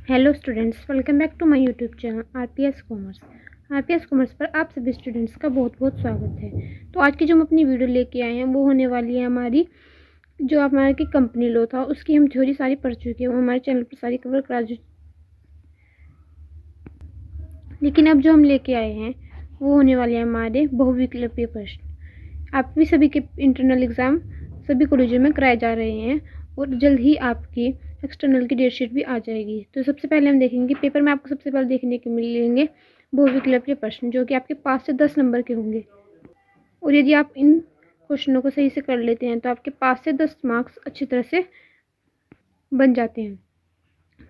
Hello students, welcome back to my YouTube channel RPS commerce. RPS commerce पर आप सभी students का बहुत बहुत स्वागत है। तो आज की जो हम अपनी वीडियो लेके आए हैं वो होने वाली है हमारी जो हमारे की कंपनी लॉ था उसकी हम थ्योरी सारी पढ़ चुके हैं, वो हमारे चैनल पर सारी कवर करा लेकिन अब जो हम लेके आए हैं वो होने वाले हैं हमारे बहुविकल्पीय प्रश्न। आप भी सभी के इंटरनल एग्ज़ाम सभी कॉलेजों में कराए जा रहे हैं और जल्द ही आपकी एक्सटर्नल की डेट शीट भी आ जाएगी। तो सबसे पहले हम देखेंगे पेपर में आपको सबसे पहले देखने को मिलेंगे बहुविकल्पीय प्रश्न, जो कि आपके 5 से 10 नंबर के होंगे। और यदि आप इन क्वेश्चनों को सही से कर लेते हैं तो आपके 5 से 10 मार्क्स अच्छी तरह से बन जाते हैं।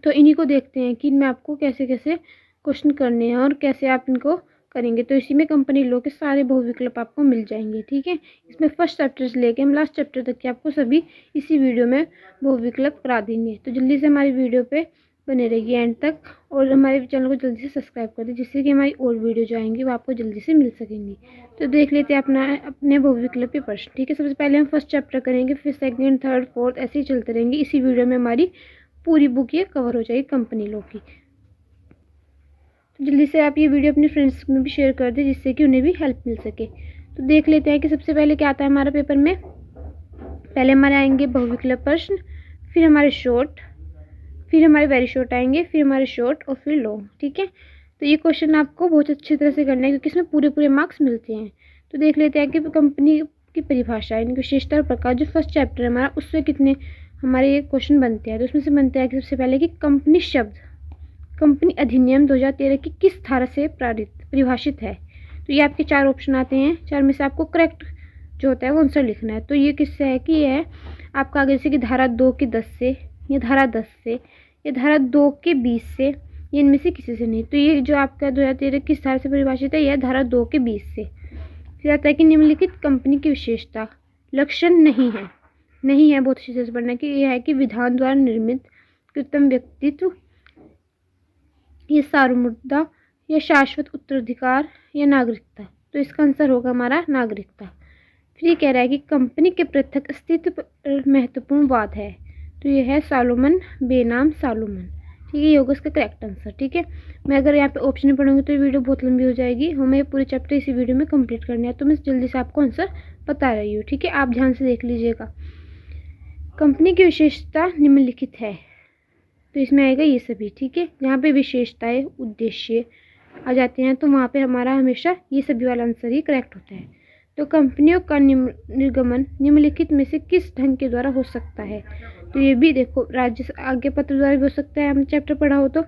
तो इन्हीं को देखते हैं कि इनमें आपको कैसे कैसे क्वेश्चन करने हैं और कैसे आप इनको करेंगे। तो इसी में कंपनी लॉ के सारे बहुविकल्प आपको मिल जाएंगे, ठीक है। इसमें फर्स्ट चैप्टर से लेके हम लास्ट चैप्टर तक के आपको सभी इसी वीडियो में बहुविकल्प करा देंगे। तो जल्दी से हमारी वीडियो पे बने रहिए एंड तक और हमारे चैनल को जल्दी से सब्सक्राइब कर दें, जिससे कि हमारी और वीडियो जो आएंगी वो आपको जल्दी से मिल सकेंगी। तो देख लेते हैं अपने बहुविकल्पीय प्रश्न, ठीक है। सबसे पहले हम फर्स्ट चैप्टर करेंगे, फिर सेकंड, थर्ड, फोर्थ ऐसे ही चलते रहेंगे। इसी वीडियो में हमारी पूरी बुक ये कवर हो जाएगी कंपनी लॉ की। तो जल्दी से आप ये वीडियो अपने फ्रेंड्स में भी शेयर कर दें, जिससे कि उन्हें भी हेल्प मिल सके। तो देख लेते हैं कि सबसे पहले क्या आता है हमारे पेपर में। पहले हमारे आएंगे बहुविकल्प प्रश्न, फिर हमारे शॉर्ट, फिर हमारे वेरी शॉर्ट आएंगे, फिर हमारे शॉर्ट और फिर लॉन्ग, ठीक है। तो ये क्वेश्चन आपको बहुत अच्छी तरह से करना है क्योंकि इसमें पूरे पूरे मार्क्स मिलते हैं। तो देख लेते हैं कि कंपनी की परिभाषा, इनकी विशेषता और प्रकार, जो फर्स्ट चैप्टर है हमारा उससे कितने हमारे क्वेश्चन बनते हैं। तो उसमें से बनते हैं कि सबसे पहले कि कंपनी शब्द कंपनी अधिनियम 2013 की किस धारा से परिभाषित है। तो ये आपके 4 ऑप्शन आते हैं, 4 में से आपको करेक्ट जो होता है वो आंसर लिखना है। तो ये किससे है कि ये है आपका आगे से कि धारा 2 के 10 से, या धारा 10 से, या धारा 2 के 20 से, ये इनमें से किसी से नहीं। तो ये जो आपका 2013 किस धारा से परिभाषित है, यह धारा 2 के 20 से। फिर आता है कि निम्नलिखित कंपनी की विशेषता लक्षण नहीं है। नहीं है बहुत अच्छी तरह से पढ़ना कि यह है कि विधान द्वारा निर्मित कृत्रिम व्यक्तित्व, ये सार्वमुद्दा, या शाश्वत उत्तराधिकार, या नागरिकता। तो इसका आंसर होगा हमारा नागरिकता। फिर ये कह रहा है कि कंपनी के पृथक अस्तित्व पर महत्वपूर्ण वाद है। तो ये है सालोमन बेनाम सालोमन, ठीक है। ये होगा इसका करेक्ट आंसर, ठीक है। मैं अगर यहाँ पे ऑप्शन नहीं पढ़ूंगी तो ये वीडियो बहुत लंबी हो जाएगी। हमें पूरे चैप्टर इसी वीडियो में कंप्लीट करना है, तो मैं जल्दी से आपको आंसर बता रही हूँ, ठीक है। आप ध्यान से देख लीजिएगा। कंपनी की विशेषता निम्नलिखित है, तो इसमें आएगा ये सभी, ठीक है। जहाँ पे विशेषताएं उद्देश्य आ जाते हैं तो वहाँ पे हमारा हमेशा ये सभी वाला आंसर ही करेक्ट होता है। तो कंपनियों का निर्गमन निम्नलिखित में से किस ढंग के द्वारा हो सकता है। तो ये भी देखो, राज्य आज्ञा पत्र द्वारा भी हो सकता है, हमने चैप्टर पढ़ा हो तो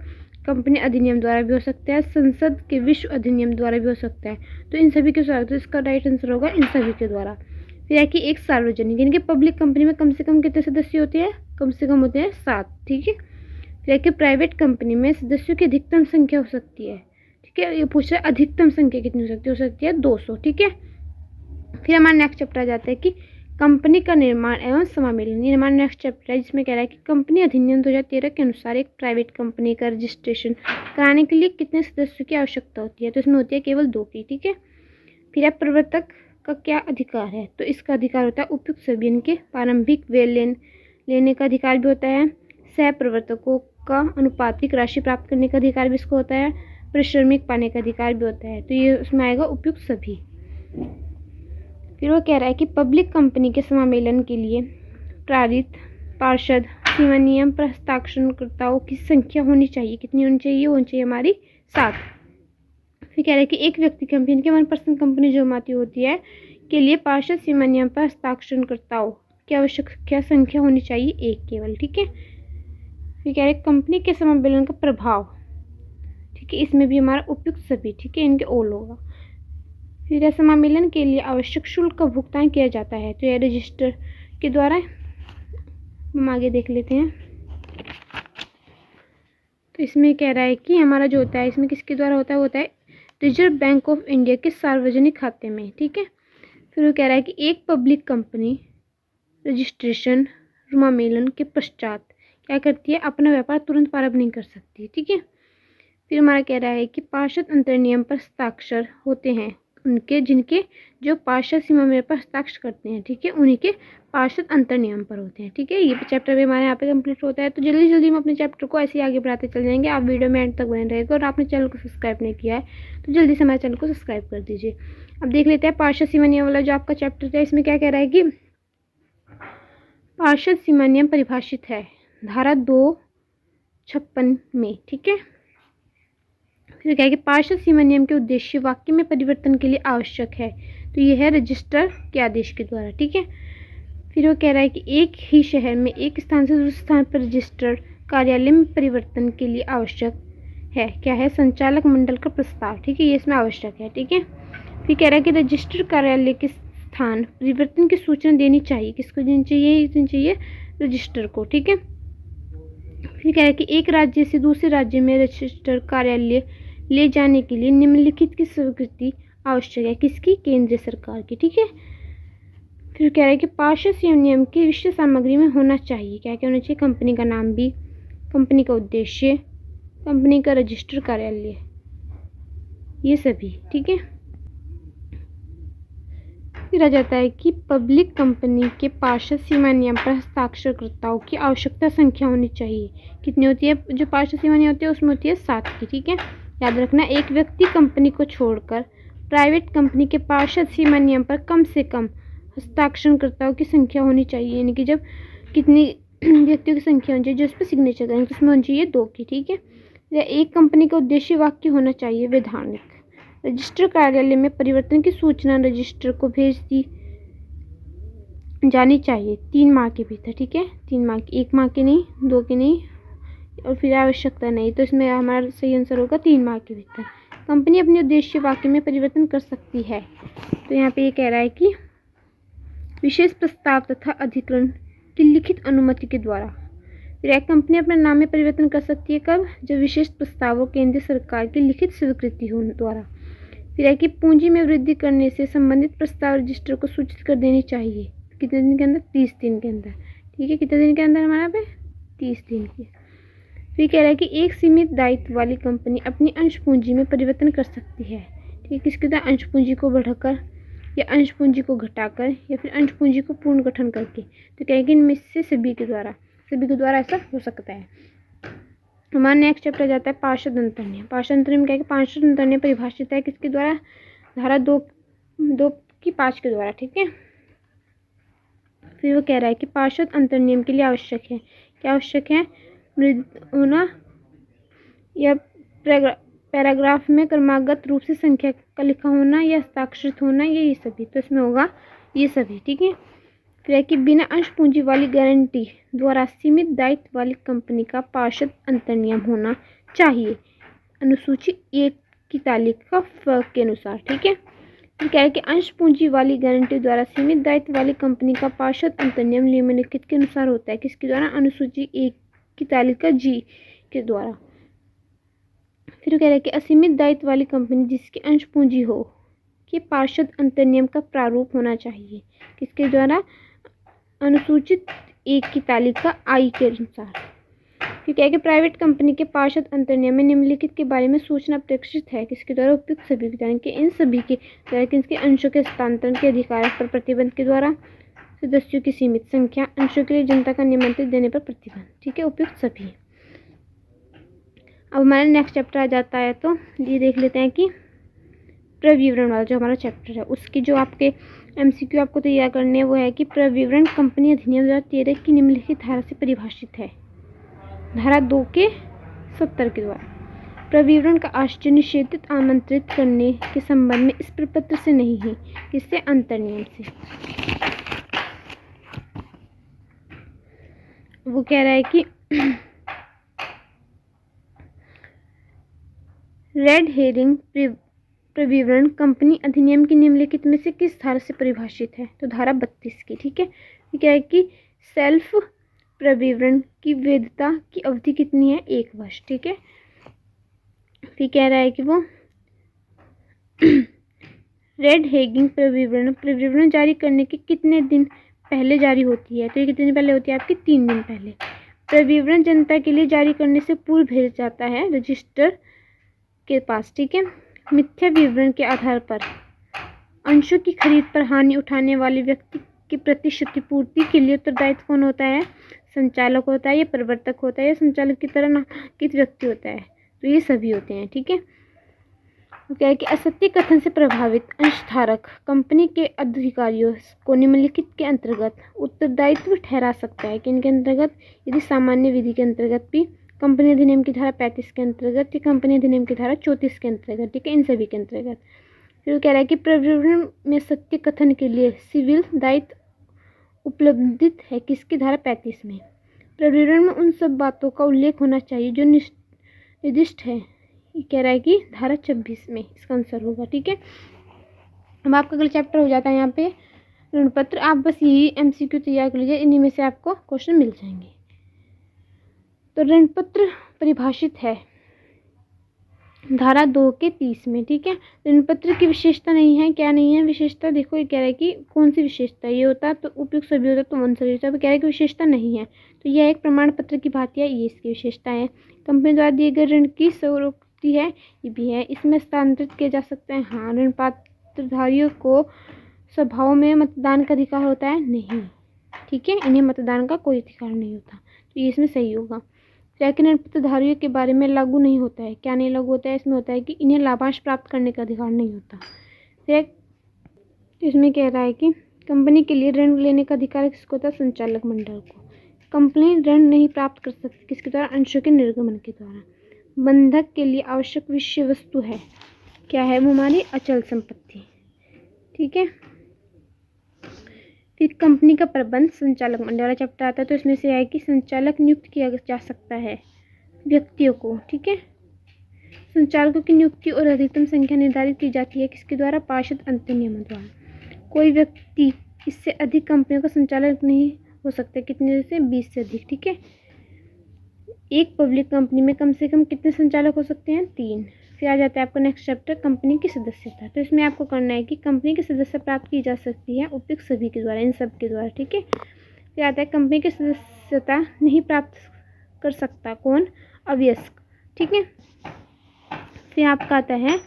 कंपनी अधिनियम द्वारा भी हो सकता है, संसद के विश्व अधिनियम द्वारा भी हो सकता है। तो इन सभी के द्वारा, तो इसका राइट आंसर होगा इन सभी के द्वारा। फिर है कि एक सार्वजनिक यानी कि पब्लिक कंपनी में कम से कम कितने सदस्य होते हैं, कम से कम होते हैं 7, ठीक है। फिर कि प्राइवेट कंपनी में सदस्यों की अधिकतम संख्या हो सकती है, ठीक है। ये पूछ रहा है अधिकतम संख्या कितनी हो सकती है 200, ठीक है। फिर हमारा नेक्स्ट चैप्टर आ जाता है कि कंपनी का निर्माण एवं समामेलन। ये हमारा नेक्स्ट चैप्टर है जिसमें कह रहा है कि कंपनी अधिनियम 2013 के अनुसार एक प्राइवेट कंपनी का रजिस्ट्रेशन कराने के लिए कितने सदस्यों की आवश्यकता होती है। तो इसमें होती है केवल 2 की, ठीक है। फिर है प्रवर्तक का क्या अधिकार है। तो इसका अधिकार होता है उपयुक्त सभी के प्रारंभिक व्यय लेने का अधिकार भी होता है। सह प्रवर्तकों का अनुपातिक राशि प्राप्त करने का अधिकार भी इसको होता है। पारिश्रमिक पाने का अधिकार भी होता है। तो ये उसमें आएगा उपयुक्त सभी। फिर वो कह रहा है कि पब्लिक कंपनी के समामेलन के लिए पारित पार्षद सीमा नियम पर हस्ताक्षरकर्ताओं की संख्या होनी चाहिए। कितनी होनी चाहिए, होनी चाहिए हमारी 7। फिर कह रहा है कि एक व्यक्ति कंपनी के 1% कंपनी जो माती होती है के लिए पार्षद सीमा नियम पर हस्ताक्षरकर्ताओं की आवश्यक संख्या होनी चाहिए 1 केवल, ठीक है। फिर कह रहे हैं कंपनी के समामेलन का प्रभाव, ठीक है। इसमें भी हमारा उपयुक्त सभी, ठीक है, इनके ऑल होगा। फिर समामेलन के लिए आवश्यक शुल्क का भुगतान किया जाता है। तो यह रजिस्टर के द्वारा, हम आगे देख लेते हैं। तो इसमें कह रहा है कि हमारा जो होता है इसमें किसके द्वारा होता है, होता है रिजर्व बैंक ऑफ इंडिया के सार्वजनिक खाते में, ठीक है। फिर वो कह रहा है कि एक पब्लिक कंपनी रजिस्ट्रेशन समामेलन के पश्चात क्या करती है, अपना व्यापार तुरंत प्रारंभ नहीं कर सकती, ठीक है। फिर हमारा कह रहा है कि पार्षद अंतर नियम पर हस्ताक्षर होते हैं उनके जिनके जो पार्षद सीमा मेरे पर हस्ताक्षर करते हैं, ठीक है, उन्हीं के पार्षद अंतर नियम पर होते हैं, ठीक है। ये चैप्टर भी हमारे यहाँ पे कंप्लीट होता है। तो जल्दी जल्दी हम अपने चैप्टर को ऐसे ही आगे बढ़ाते चल जाएंगे। आप वीडियो में एंड तक बने रहेगा। और आपने चैनल को सब्सक्राइब नहीं किया है तो जल्दी से हमारे चैनल को सब्सक्राइब कर दीजिए। अब देख लेते हैं पार्षद सीमा नियम वाला जो आपका चैप्टर है, इसमें क्या कह रहा है कि पार्षद सीमा नियम परिभाषित है धारा 256 में, ठीक है। फिर क्या है कि पार्षद सीमा नियम के उद्देश्य वाक्य में परिवर्तन के लिए आवश्यक है, तो यह है रजिस्टर के आदेश के द्वारा, ठीक है। फिर वो कह रहा है कि एक ही शहर में एक स्थान से दूसरे स्थान पर रजिस्टर कार्यालय में परिवर्तन के लिए आवश्यक है, क्या है, संचालक मंडल का प्रस्ताव, ठीक है, ये इसमें आवश्यक है, ठीक है। फिर कह रहा है कि रजिस्टर कार्यालय के स्थान परिवर्तन की सूचना देनी चाहिए, किसको देनी चाहिए, रजिस्टर को, ठीक है। फिर कह रहा है कि एक राज्य से दूसरे राज्य में रजिस्टर कार्यालय ले जाने के लिए निम्नलिखित की स्वीकृति आवश्यक है, किसकी, केंद्र सरकार की, ठीक है। फिर कह रहा है कि पार्षद सीमा नियम की विषय सामग्री में होना चाहिए, क्या क्या होना चाहिए, कंपनी का नाम भी, कंपनी का उद्देश्य, कंपनी का रजिस्टर कार्यालय, ये सभी, ठीक है। फिर आ जाता है कि पब्लिक कंपनी के पार्षद सीमा नियम पर हस्ताक्षरकर्ताओं की आवश्यकता संख्या होनी चाहिए, कितनी होती है, जो पार्षद सीमा नियम होती है उसमें होती है 7 की, ठीक है। याद रखना, एक व्यक्ति कंपनी को छोड़कर प्राइवेट कंपनी के पार्षद सीमा नियम पर कम से कम हस्ताक्षरकर्ताओं की संख्या होनी चाहिए, यानी कि जब कितनी व्यक्तियों की संख्या होनी चाहिए जो उस पर सिग्नेचर करेंगे, तो उसमें होनी चाहिए 2 की, ठीक है। या एक कंपनी का उद्देश्य वाक्य होना चाहिए वैधानिक, रजिस्टर कार्यालय में परिवर्तन की सूचना रजिस्टर को भेज दी जानी चाहिए 3 माह के भीतर, ठीक है, 3 माह की, 1 माह की नहीं, 2 की नहीं, और फिर आवश्यकता नहीं, तो इसमें हमारा सही आंसर होगा 3 माह के भीतर। कंपनी अपने उद्देश्य वाक्य में परिवर्तन कर सकती है, तो यहाँ पे ये कह रहा है कि विशेष प्रस्ताव तथा अधिग्रहण की लिखित अनुमति के द्वारा। फिर एक कंपनी अपने नाम में परिवर्तन कर सकती है कब, जब विशेष प्रस्ताव और केंद्र सरकार की लिखित स्वीकृति होने द्वारा। फिर है कि पूंजी में वृद्धि करने से संबंधित प्रस्ताव रजिस्टर को सूचित कर देनी चाहिए, कितने दिन के अंदर, 30 दिन के अंदर, ठीक है, कितने दिन के अंदर हमारा पे 30 दिन की। फिर कह रहा है कि एक सीमित दायित्व वाली कंपनी अपनी अंश पूंजी में परिवर्तन कर सकती है, ठीक है, किसके द्वारा, अंश पूंजी को बढ़ाकर या अंश पूंजी को घटाकर या फिर अंश पूंजी को पूर्ण गठन करके, तो कहेंगे इनमें से सभी के द्वारा ऐसा हो सकता है। हमारा नेक्स्ट चैप्टर जाता है पार्षद अंतर नियम। पार्षद अंतर नियम क्या है, पार्षद अंतर नियम परिभाषित है किसके द्वारा, धारा 2 की 5 के द्वारा, ठीक है। फिर वो कह रहा है कि पार्षद अंतर नियम के लिए आवश्यक है, क्या आवश्यक है, होना या पैराग्राफ में क्रमागत रूप से संख्या का लिखा होना या हस्ताक्षरित होना, ये सभी, तो इसमें होगा ये सभी, ठीक है। फिर है कि बिना अंश पूंजी वाली गारंटी द्वारा सीमित दायित्व वाली कंपनी का पार्षद अंतर नियम होना चाहिए, अनुसूची 1 की तालिका फ के अनुसार, ठीक है। फिर क्या है कि अंश पूंजी वाली गारंटी द्वारा सीमित दायित्व वाली कंपनी का पार्षद अंतर नियम निम्नलिखित के अनुसार होता है, किसके द्वारा, अनुसूची 1 की तालिका जी के द्वारा। फिर कह रहा है कि असीमित दायित्व वाली कंपनी जिसकी अंश पूंजी हो कि पार्षद अंतर नियम का प्रारूप होना चाहिए, किसके द्वारा, अनुसूचित 1 की तालिका आई के अनुसार। फिर क्या है कि प्राइवेट कंपनी के पार्षद अंतर नियम में निम्नलिखित के बारे में सूचना अपेक्षित है, किसके द्वारा, उपयुक्त सभी के द्वारा, कि इन सभी के द्वारा किसके अंशों के हस्तांतरण के अधिकार पर प्रतिबंध के द्वारा, सदस्यों की सीमित संख्या, अंशों के लिए जनता का निमंत्रण देने पर प्रतिबंध, ठीक है, उपयुक्त सभी। अब हमारा नेक्स्ट चैप्टर आ जाता है, तो ये देख लेते हैं कि प्रविवरण वाला जो हमारा चैप्टर है उसकी जो आपके MCQ आपको तैयार करने हैं वो है कि प्रविवरण कंपनी अधिनियम 2013 की निम्नलिखित धारा से परिभाषित है, धारा 2 के 70 के द्वारा। प्रविवरण का आश्चर्य निषेधित आमंत्रित करने के संबंध में इस प्रपत्र से नहीं है, किससे, अंतर नियम से। वो कह रहा है कि रेड हेरिंग प्रविवरण कंपनी अधिनियम की निम्नलिखित में से किस धारा से परिभाषित है, तो धारा 32 की, ठीक है। क्या है कि सेल्फ प्रविवरण की वैधता की अवधि कितनी है, 1 वर्ष, ठीक है। फिर कह रहा है कि वो रेड हेगिंग प्रविवरण जारी करने के कितने दिन पहले जारी होती है, तो ये कितने दिन पहले होती है आपकी, 3 दिन पहले। प्रविवरण जनता के लिए जारी करने से पूर्व भेजा जाता है रजिस्टर के पास, ठीक है। मिथ्या विवरण के आधार पर अंशों की खरीद पर हानि उठाने वाले व्यक्ति के प्रति क्षतिपूर्ति के लिए उत्तरदायित्व कौन होता है? संचालक होता है, या प्रवर्तक होता है, या संचालक की तरह नामांकित व्यक्ति होता है? तो ये सभी होते हैं। ठीक है। तो क्या है कि असत्य कथन से प्रभावित अंशधारक कंपनी के अधिकारियों को निम्नलिखित के अंतर्गत उत्तरदायित्व ठहरा सकता है। किन के अंतर्गत? यदि सामान्य विधि के अंतर्गत भी, कंपनी अधिनियम की धारा 35 के अंतर्गत, या कंपनी अधिनियम की धारा 34 के अंतर्गत। ठीक है, इन सभी के अंतर्गत। फिर वो कह रहा है कि प्रविवरण में सत्य कथन के लिए सिविल दायित्व उपलब्धित है किसकी धारा 35 में? प्रविवरण में उन सब बातों का उल्लेख होना चाहिए जो निर्दिष्ट है, ये कह रहा है कि धारा 26 में इसका आंसर होगा। ठीक है। अब आपका अगला चैप्टर हो जाता है यहाँ पे ऋण पत्र। आप बस यही MCQ तैयार कर लीजिए, इन्हीं में से आपको क्वेश्चन मिल जाएंगे। तो ऋण पत्र परिभाषित है धारा 2 के 30 में। ठीक है। ऋण पत्र की विशेषता नहीं है, क्या नहीं है विशेषता? देखो, ये कह रहा है कि कौन सी विशेषता? ये होता तो उपयुक्त सभी होता तो वन सभी होता। तो कह रहा है कि विशेषता नहीं है, तो यह एक प्रमाण पत्र की भांति है, ये इसकी विशेषता है। कंपनी द्वारा दिए गए ऋण की स्वरोक्ति है, ये भी है। इसमें हस्तांतरित किया जा सकता है, हाँ। ऋण पात्रधारियों को सभाओं में मतदान का अधिकार होता है, नहीं। ठीक है, इन्हें मतदान का कोई अधिकार नहीं होता, तो ये इसमें सही होगा। लेकिन ऋण पत्रधारियों के बारे में लागू नहीं होता है, क्या नहीं लागू होता है? इसमें होता है कि इन्हें लाभांश प्राप्त करने का अधिकार नहीं होता। फिर इसमें कह रहा है कि कंपनी के लिए ऋण लेने का अधिकार किसको होता है? संचालक मंडल को। कंपनी ऋण नहीं प्राप्त कर सकती किसके द्वारा? अंशों के निर्गमन के द्वारा। बंधक के लिए आवश्यक विषय वस्तु है, क्या है वो? हमारी अचल संपत्ति। ठीक है। फिर कंपनी का प्रबंध संचालक मंडल वाला चैप्टर आता है, तो इसमें से है कि संचालक नियुक्त किया जा सकता है व्यक्तियों को। ठीक है। संचालकों की नियुक्ति और अधिकतम संख्या निर्धारित की जाती है किसके द्वारा? पार्षद अंतर नियमों द्वारा। कोई व्यक्ति इससे अधिक कंपनियों का संचालक नहीं हो सकता, कितने से? 20 से अधिक। ठीक है। एक पब्लिक कंपनी में कम से कम कितने संचालक हो सकते हैं? 3। फिर आ जाता है आपका नेक्स्ट चैप्टर, कंपनी की सदस्यता। तो इसमें आपको करना है कि कंपनी की सदस्यता प्राप्त की जा सकती है उपयुक्त सभी के द्वारा, इन सब के द्वारा। ठीक है। फिर आता है कंपनी की सदस्यता नहीं प्राप्त कर सकता कौन? अवयस्क। ठीक है। फिर आपका आता है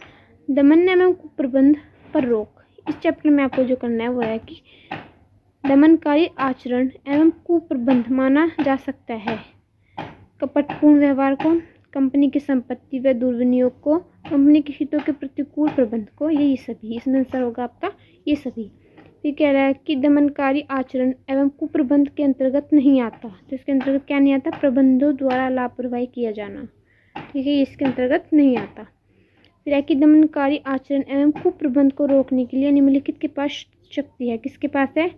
दमन एवं कुप्रबंध पर रोक। इस चैप्टर में आपको जो करना है वो है कि दमनकारी आचरण एवं कुप्रबंध माना जा सकता है कपटपूर्ण व्यवहार को, कंपनी की संपत्ति व दुर्विनियोग को, कंपनी के हितों के प्रतिकूल प्रबंध को, ये सभी। इसमें आंसर होगा आपका ये सभी। फिर कह रहा है कि दमनकारी आचरण एवं कुप्रबंध के अंतर्गत नहीं आता, तो इसके अंतर्गत क्या नहीं आता? प्रबंधों द्वारा लापरवाही किया जाना। ठीक है, इसके अंतर्गत नहीं आता। फिर है कि दमनकारी आचरण एवं कुप्रबंध को रोकने के लिए निम्नलिखित के पास शक्ति है, किसके पास है?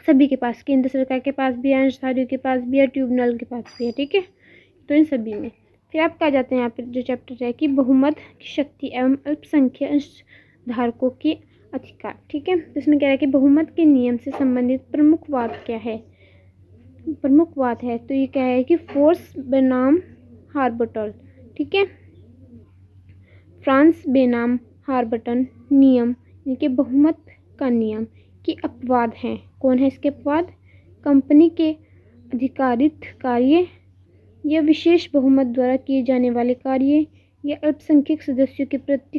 सभी के पास, केंद्र सरकार के पास भी है, अंशधारियों के पास भी है, ट्रिब्यूनल के पास भी है। ठीक है, तो इन सभी में। फिर आप क्या जाते हैं यहाँ पे जो चैप्टर है कि बहुमत की शक्ति एवं अल्पसंख्यक अंशधारकों के अधिकार। ठीक है, तो इसमें कह रहा है कि बहुमत के नियम से संबंधित प्रमुख वाद क्या है? प्रमुख बात है तो ये क्या है कि फोर्स बनाम हार्बटल। ठीक है, फ्रांस बेनाम हार्बटन नियम यानी कि बहुमत का नियम की अपवाद हैं। कौन है इसके अपवाद? कंपनी के अधिकारित कार्य या विशेष बहुमत द्वारा किए जाने वाले कार्य या अल्पसंख्यक सदस्यों के प्रति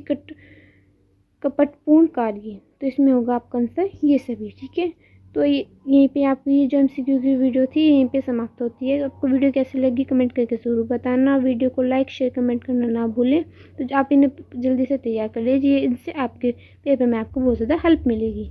कपटपूर्ण कार्य। तो इसमें होगा आपका आंसर ये सभी। ठीक है, तो यहीं पे आपकी ये जो MCQ की वीडियो थी यहीं पे समाप्त होती है। आपको वीडियो कैसी लगी कमेंट करके ज़रूर बताना। वीडियो को लाइक शेयर कमेंट करना ना भूलें। तो आप इन्हें जल्दी से तैयार कर लीजिए, इनसे आपके पेपर में आपको बहुत ज़्यादा हेल्प मिलेगी।